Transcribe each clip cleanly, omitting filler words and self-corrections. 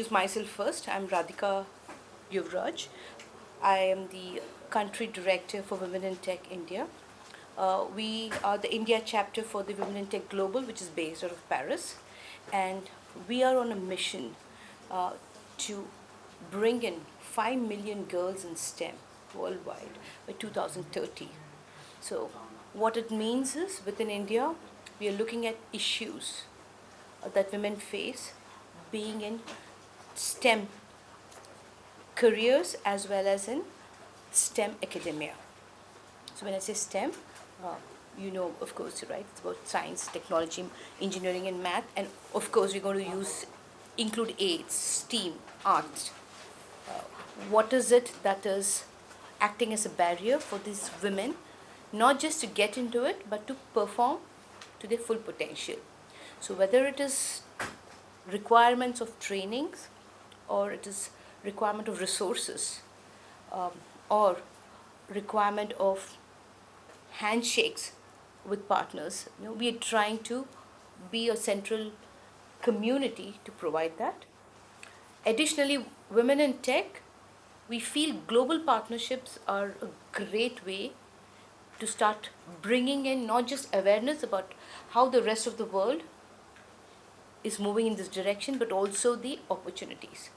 introduce myself first. I'm Radhika Yuvraj. I am the country director for Women in Tech India. We are the India chapter for the Women in Tech Global, which is based out of Paris. And we are on a mission uh, to bring in 5 million girls in STEM worldwide by 2030. So, what it means is within India, we are looking at issues that women face being in STEM careers as well as in STEM academia. So when I say STEM, uh, of course, right? It's about science, technology, engineering, and math, and of course, we're going to include aids, STEAM, art. What is it that is acting as a barrier for these women, not just to get into it, but to perform to their full potential? So whether it is requirements of trainings or it is requirement of resources um, or requirement of handshakes with partners, we are trying to be a central community to provide that. Additionally, women in tech, we feel global partnerships are a great way to start bringing in not just awareness about how the rest of the world is moving in this direction, but also the opportunities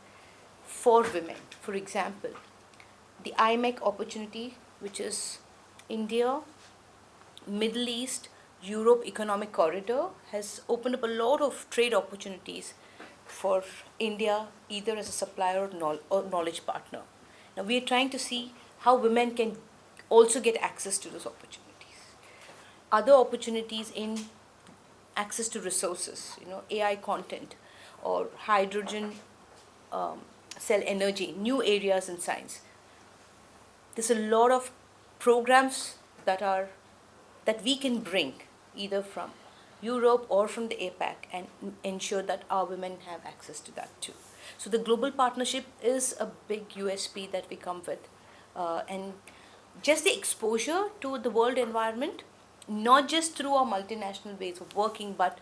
for women. For example, the IMEC opportunity, which is India, Middle East, Europe Economic Corridor, has opened up a lot of trade opportunities for India, either as a supplier or knowledge partner. Now, we are trying to see how women can also get access to those opportunities. Other opportunities in access to resources, AI content or hydrogen um, cell energy, new areas in science. There's a lot of programs that we can bring either from Europe or from the APAC and ensure that our women have access to that too. So the global partnership is a big USP that we come with, and just the exposure to the world environment, not just through our multinational ways of working, but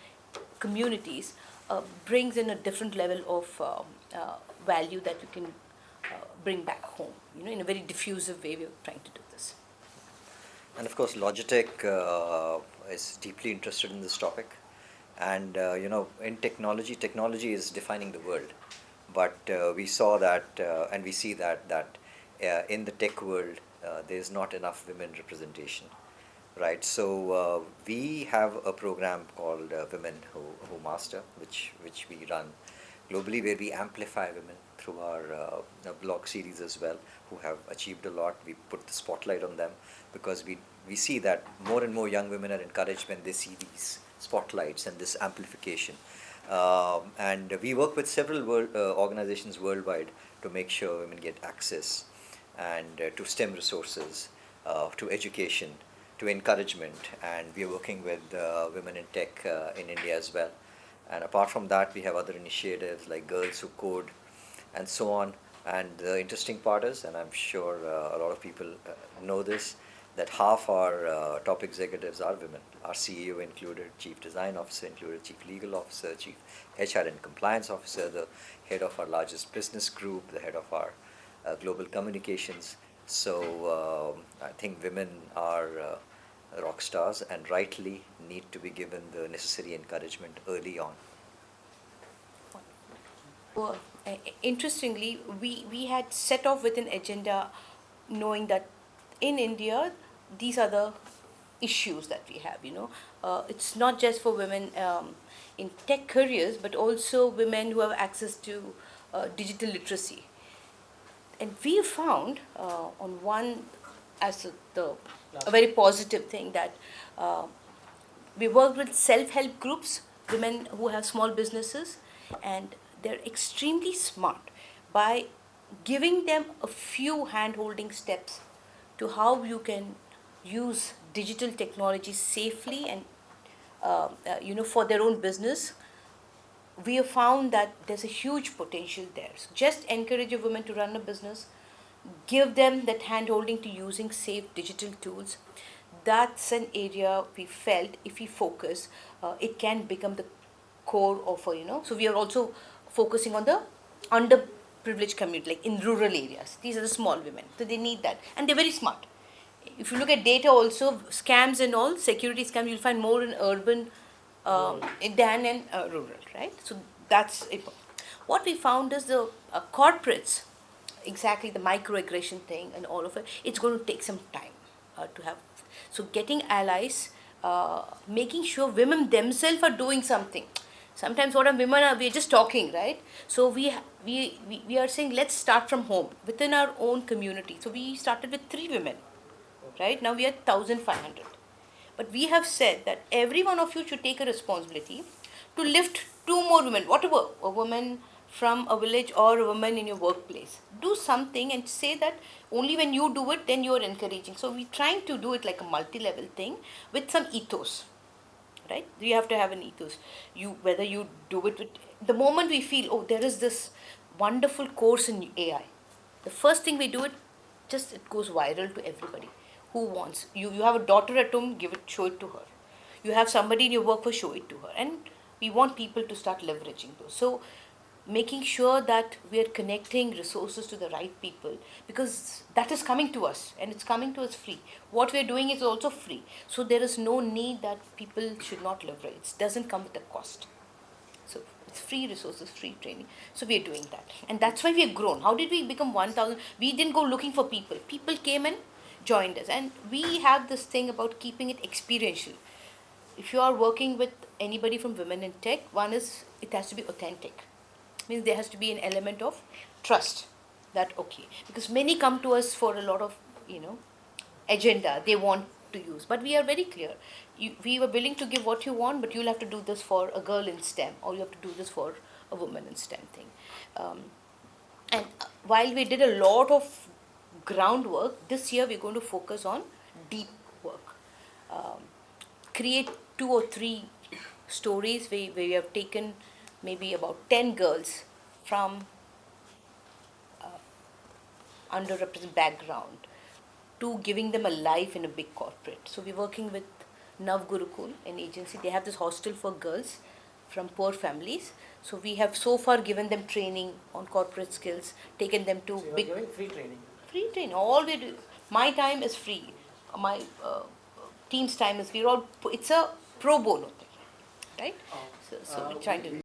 communities, brings in a different level of value that you can bring back home. In a very diffusive way, we're trying to do this. And of course, Logitech is deeply interested in this topic. And in technology is defining the world. But we saw that, and we see that in the tech world, there is not enough women representation, right? So we have a program called Women Who Master, which we run globally, where we amplify women through our blog series as well, who have achieved a lot. We put the spotlight on them because we see that more and more young women are encouraged when they see these spotlights and this amplification. And we work with several organizations worldwide to make sure women get access and to STEM resources, to education, to encouragement. And we are working with women in tech in India as well. And apart from that, we have other initiatives like Girls Who Code and so on. And the interesting part is, and I'm sure a lot of people know this, that half our top executives are women. Our CEO included, Chief Design Officer included, Chief Legal Officer, Chief HR and Compliance Officer, the head of our largest business group, the head of our global communications. So I think women are rock stars and rightly need to be given the necessary encouragement early on. Well, interestingly, we had set off with an agenda knowing that in India, these are the issues that we have. It's not just for women in tech careers, but also women who have access to digital literacy. And we found on one as a very positive thing that we work with self-help groups, women who have small businesses, and they're extremely smart by giving them a few hand-holding steps to how you can use digital technology safely and for their own business. We have found that there's a huge potential there. So just encourage a woman to run a business, give them that hand holding to using safe digital tools. That's an area we felt if we focus, it can become the core of so we are also focusing on the underprivileged community, like in rural areas. These are the small women, so they need that, and they're very smart. If you look at data, also scams and all security scams, you'll find more in urban than in rural, right? So that's important. What we found is the corporates, exactly the microaggression thing and all of it. It's going to take some time to have. So getting allies, making sure women themselves are doing something. Sometimes what are women are, we're just talking, right? So we are saying let's start from home within our own community. So we started with 3 women, right? Now we are 1,500. But we have said that every one of you should take a responsibility to lift 2 more women, whatever, a woman from a village or a woman in your workplace. Do something and say that only when you do it, then you are encouraging. So we're trying to do it like a multi-level thing with some ethos, right? You have to have an ethos. You, whether you do it with, the moment we feel, oh, there is this wonderful course in AI, the first thing we do it, just it goes viral to everybody who wants. You have a daughter at home, give it, show it to her. You have somebody in your workforce, show it to her. And we want people to start leveraging those. So making sure that we are connecting resources to the right people, because that is coming to us and it's coming to us free. What we are doing is also free. So there is no need that people should not leverage. It doesn't come with a cost. So it's free resources, free training. So we are doing that. And that's why we have grown. How did we become 1,000? We didn't go looking for people. People came and joined us. And we have this thing about keeping it experiential. If you are working with anybody from Women in Tech, one is it has to be authentic. Means there has to be an element of trust, that okay, because many come to us for a lot of agenda they want to use, but we are very clear. We were willing to give what you want, but you'll have to do this for a girl in STEM, or you have to do this for a woman in STEM thing. And while we did a lot of groundwork, this year we're going to focus on deep work. Create 2 or 3 stories where we have taken maybe about 10 girls from underrepresented background to giving them a life in a big corporate. So we're working with Nav Gurukul, an agency. They have this hostel for girls from poor families. So we have so far given them training on corporate skills, taken them to So you are big giving free training. free training. All we do, my time is free. My team's time is, we're all, it's a pro bono thing, right? Oh. So we're trying to